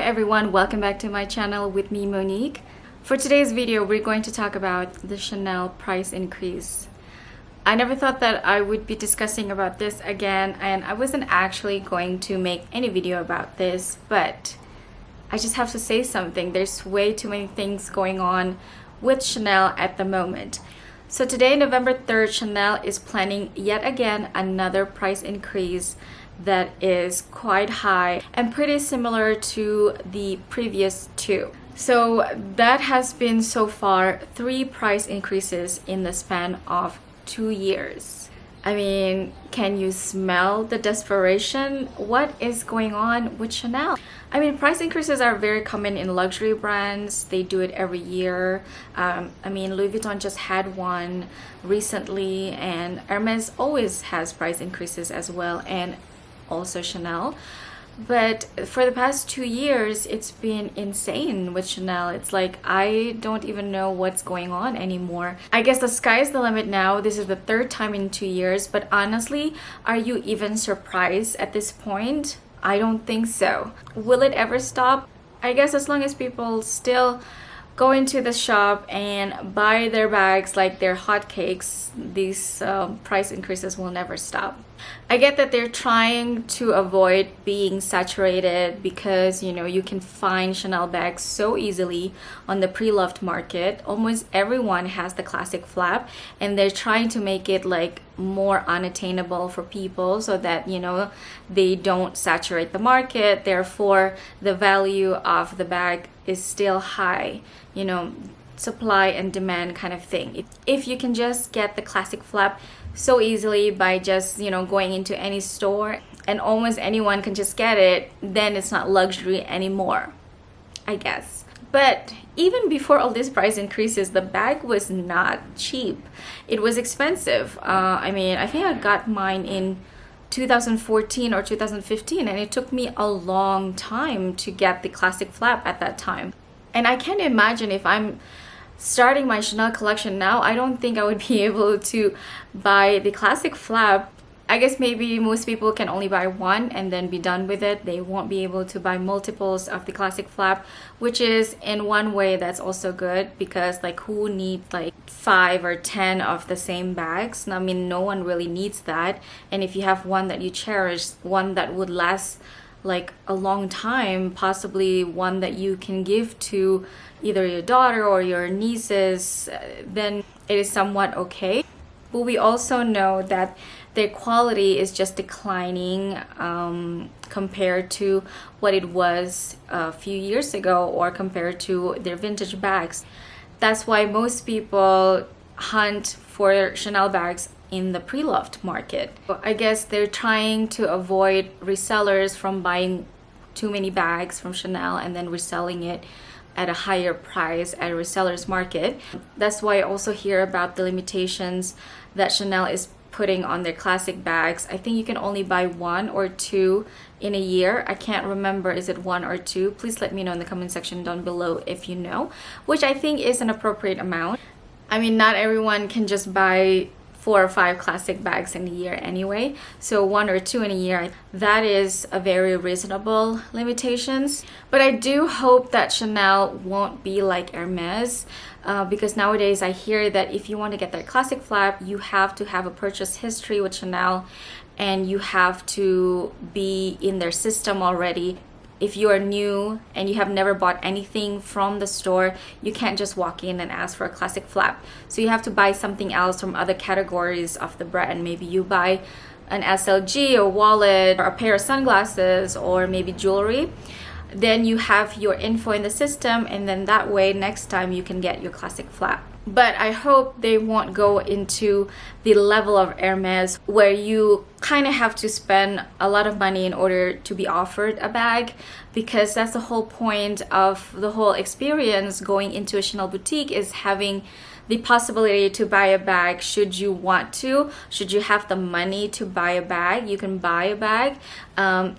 everyone, welcome back to my channel with me, Monique. For today's video, we're going to talk about the Chanel price increase. I never thought that I would be discussing about this again, and I wasn't actually going to make any video about this, but I just have to say something. There's way too many things going on with Chanel at the moment. So today, November 3rd, Chanel is planning yet again another price increase that is quite high and pretty similar to the previous two. So that has been so far 3 price increases in the span of 2 years. I mean, can you smell the desperation? What is going on with Chanel? I mean, price increases are very common in luxury brands. They do it every year. I mean, Louis Vuitton just had one recently, and Hermes always has price increases as well, and also Chanel. But for the past 2 years, it's been insane with Chanel. It's like I don't even know what's going on anymore. I guess the sky is the limit now. This is the 3rd time in 2 years, but honestly, are you even surprised at this point? I don't think so. Will it ever stop? I guess as long as people still go into the shop and buy their bags like they're hotcakes, these price increases will never stop. I get that they're trying to avoid being saturated because, you know, you can find Chanel bags so easily on the pre-loved market. Almost everyone has the classic flap, and they're trying to make it like more unattainable for people so that, you know, they don't saturate the market. Therefore, the value of the bag is still high, you know, supply and demand kind of thing. If you can just get the classic flap so easily by just, you know, going into any store and almost anyone can just get it, then it's not luxury anymore, I guess. But even before all these price increases, the bag was not cheap. It was expensive. I mean, I think I got mine in 2014 or 2015, and it took me a long time to get the classic flap at that time. And I can't imagine if I'm starting my Chanel collection now, I don't think I would be able to buy the classic flap. I guess maybe most people can only buy one and then be done with it. They won't be able to buy multiples of the classic flap, which is in one way that's also good, because like who needs like 5 or 10 of the same bags? I mean, no one really needs that. And if you have one that you cherish, one that would last like a long time, possibly one that you can give to either your daughter or your nieces, then it is somewhat okay. But we also know that their quality is just declining compared to what it was a few years ago, or compared to their vintage bags. That's why most people hunt for Chanel bags in the pre-loved market. I guess they're trying to avoid resellers from buying too many bags from Chanel and then reselling it at a higher price at a reseller's market. That's why I also hear about the limitations that Chanel is putting on their classic bags. I think you can only buy 1 or 2 in a year. I can't remember, is it 1 or 2? Please let me know in the comment section down below if you know, which I think is an appropriate amount. I mean, not everyone can just buy 4 or 5 classic bags in a year anyway, so 1 or 2 in a year, that is a very reasonable limitations. But I do hope that Chanel won't be like Hermes, because nowadays I hear that if you want to get that classic flap, you have to have a purchase history with Chanel and you have to be in their system already. If you are new and you have never bought anything from the store, you can't just walk in and ask for a classic flap. So you have to buy something else from other categories of the brand. Maybe you buy an SLG, a wallet, or a pair of sunglasses, or maybe jewelry. Then you have your info in the system, and then that way next time you can get your classic flap. But I hope they won't go into the level of Hermes where you kind of have to spend a lot of money in order to be offered a bag, because that's the whole point of the whole experience going into a Chanel boutique, is having the possibility to buy a bag should you want to. Should you have the money to buy a bag, you can buy a bag,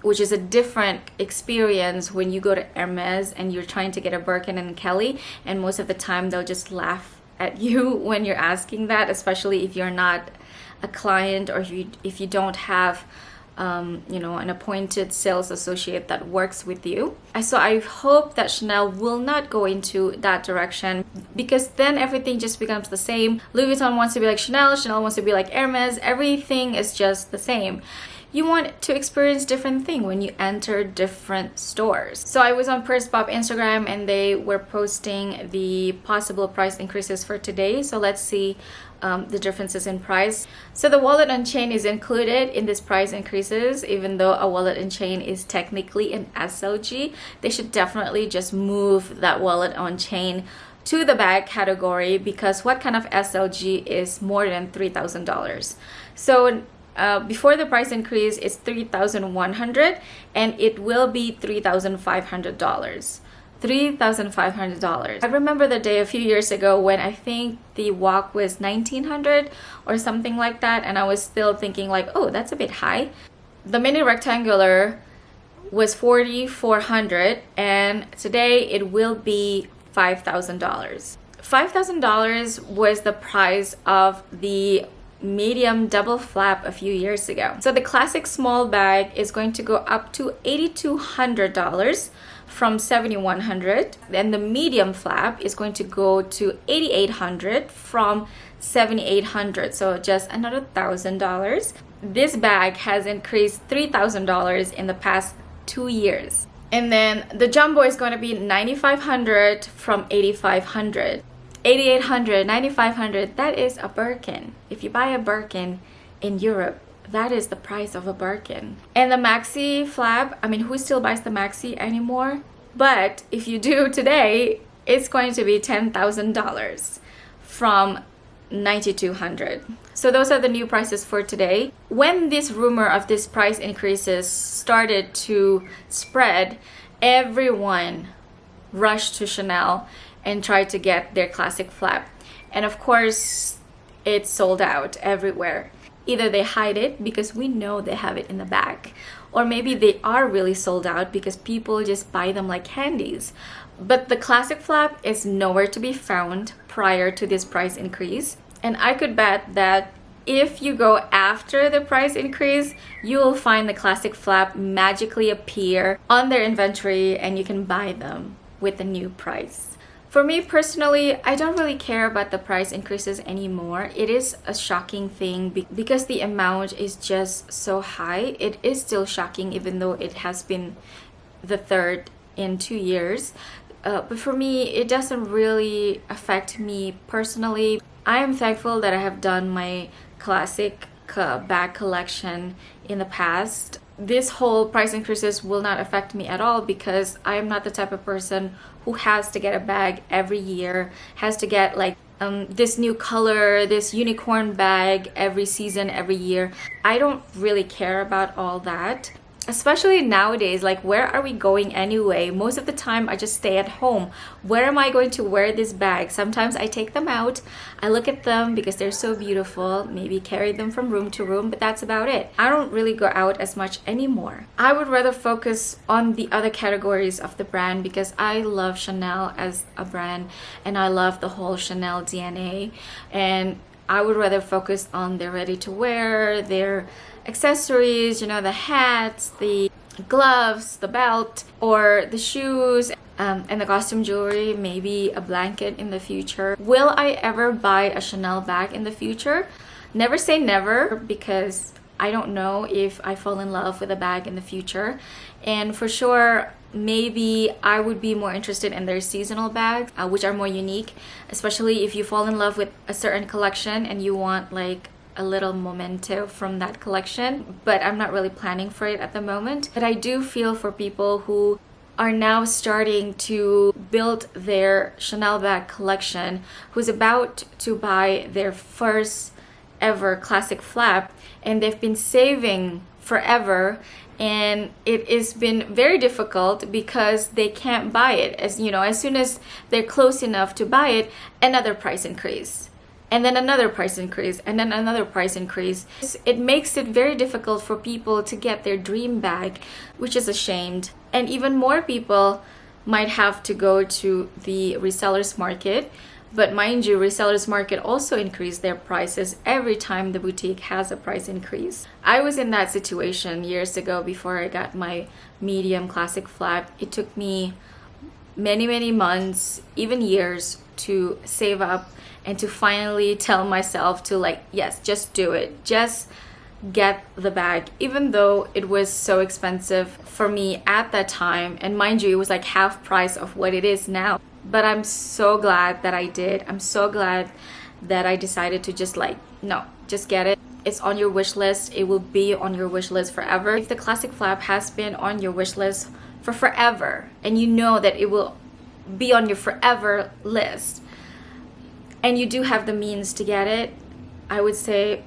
which is a different experience when you go to Hermes and you're trying to get a Birkin and Kelly, and most of the time they'll just laugh at you when you're asking that, especially if you're not a client, or if you don't have an appointed sales associate that works with you. So I hope that Chanel will not go into that direction, because then everything just becomes the same. Louis Vuitton wants to be like Chanel, Chanel wants to be like Hermes, everything is just the same. You want to experience different thing when you enter different stores. So I was on Purse Pop Instagram and they were posting the possible price increases for today. So let's see the differences in price. So the wallet on chain is included in this price increases, even though a wallet on chain is technically an SLG. They should definitely just move that wallet on chain to the bag category, because what kind of SLG is more than $3,000? So before the price increase, it's $3,100 and it will be $3,500. $3,500. I remember the day a few years ago when I think the walk was $1,900 or something like that, and I was still thinking like, oh, that's a bit high. The mini rectangular was $4,400 and today it will be $5,000. $5,000 was the price of the medium double flap a few years ago. So the classic small bag is going to go up to $8,200 from $7,100. Then the medium flap is going to go to $8,800 from $7,800. So just another $1,000. This bag has increased $3,000 in the past 2 years. And then the jumbo is going to be $9,500 from $8,500. $8,800, $9,500, that is a Birkin. If you buy a Birkin in Europe, that is the price of a Birkin. And the maxi flap, I mean, who still buys the maxi anymore? But if you do today, it's going to be $10,000 from $9,200. So those are the new prices for today. When this rumor of this price increases started to spread, everyone rushed to Chanel and tried to get their classic flap. And of course, it's sold out everywhere. Either they hide it because we know they have it in the back, or maybe they are really sold out because people just buy them like candies. But the classic flap is nowhere to be found prior to this price increase. And I could bet that if you go after the price increase, you will find the classic flap magically appear on their inventory and you can buy them with the new price. For me personally, I don't really care about the price increases anymore. It is a shocking thing because the amount is just so high. It is still shocking even though it has been the third in 2 years. But for me, it doesn't really affect me personally. I am thankful that I have done my classic bag collection in the past. This whole price increases will not affect me at all because I am not the type of person who has to get a bag every year, has to get like this new color, this unicorn bag every season, every year. I don't really care about all that. Especially nowadays, like where are we going anyway? Most of the time I just stay at home. Where am I going to wear this bag? Sometimes I take them out, I look at them because they're so beautiful, maybe carry them from room to room, but that's about it. I don't really go out as much anymore. I would rather focus on the other categories of the brand because I love Chanel as a brand and I love the whole Chanel DNA, and I would rather focus on their ready-to-wear, their accessories, you know, the hats, the gloves, the belt, or the shoes, and the costume jewelry, maybe a blanket in the future. Will I ever buy a Chanel bag in the future? Never say never, because I don't know if I fall in love with a bag in the future. And for sure, maybe I would be more interested in their seasonal bags, which are more unique, especially if you fall in love with a certain collection and you want like a little memento from that collection. But I'm not really planning for it at the moment. But I do feel for people who are now starting to build their Chanel bag collection, who's about to buy their first ever classic flap, and they've been saving forever, and it has been very difficult because they can't buy it. As you know, as soon as they're close enough to buy it, another price increase, and then another price increase, and then another price increase. It makes it very difficult for people to get their dream bag, which is a shame. And even more people might have to go to the resellers market But mind you, resellers market also increase their prices every time the boutique has a price increase. I was in that situation years ago before I got my medium classic flat. It took me many months, even years, to save up and to finally tell myself to, like, yes, just do it. Just get the bag, even though it was so expensive for me at that time. And mind you, it was like half price of what it is now. But I'm so glad that I did. I'm so glad that I decided to just, like, no, just get it. It's on your wish list. It will be on your wish list forever. If the classic flap has been on your wish list for forever, and you know that it will be on your forever list, and you do have the means to get it, I would say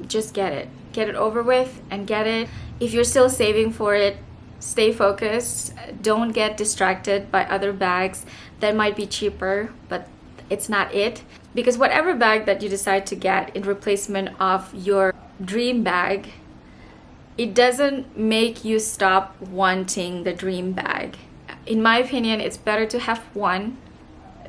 just get it. Get it over with and get it. If you're still saving for it, stay focused. Don't get distracted by other bags that might be cheaper, but it's not it. Because whatever bag that you decide to get in replacement of your dream bag, it doesn't make you stop wanting the dream bag. In my opinion, it's better to have one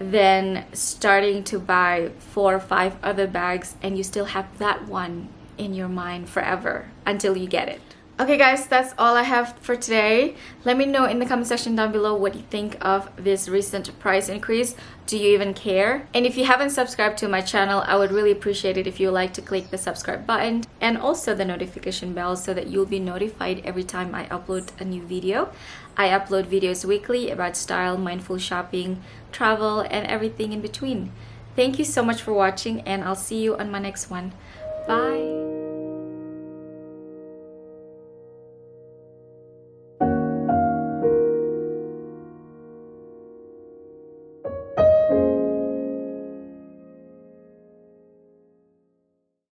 than starting to buy 4 or 5 other bags and you still have that one in your mind forever until you get it. Okay guys, that's all I have for today. Let me know in the comment section down below what you think of this recent price increase. Do you even care? And if you haven't subscribed to my channel, I would really appreciate it if you would like to click the subscribe button and also the notification bell so that you'll be notified every time I upload a new video. I upload videos weekly about style, mindful shopping, travel, and everything in between. Thank you so much for watching, and I'll see you on my next one. Bye!